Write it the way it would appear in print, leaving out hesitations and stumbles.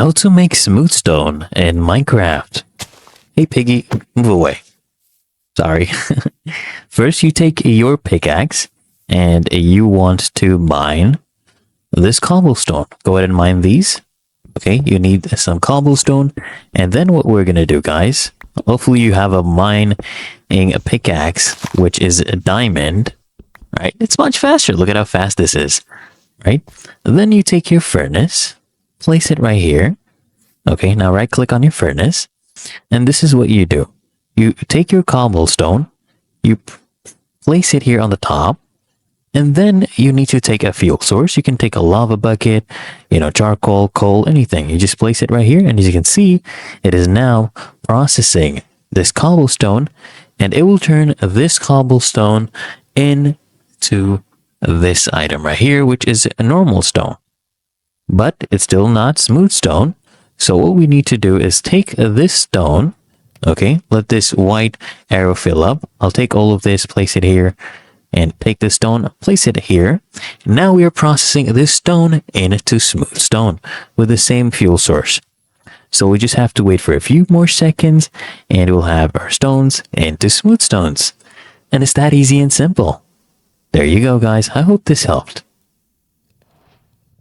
How to make smooth stone in Minecraft. Hey piggy, move away. Sorry. First you take your pickaxe and you want to mine this cobblestone. Go ahead and mine these. Okay, you need some cobblestone. And then what we're going to do, guys, hopefully you have a mining pickaxe, which is a diamond, right? It's much faster. Look at how fast this is, right? Then you take your furnace, place it right here. Okay, now right click on your furnace. And this is what you do. You take your cobblestone, you place it here on the top. And then you need to take a fuel source. You can take a lava bucket, charcoal, coal, anything. You just place it right here. And as you can see, it is now processing this cobblestone. And it will turn this cobblestone into this item right here, which is a normal stone. But it's still not smooth stone. So what we need to do is take this stone. Okay, let this white arrow fill up. I'll take all of this, place it here. And take this stone, place it here. Now we are processing this stone into smooth stone with the same fuel source. So we just have to wait for a few more seconds and we'll have our stones into smooth stones. And it's that easy and simple. There you go, guys. I hope this helped.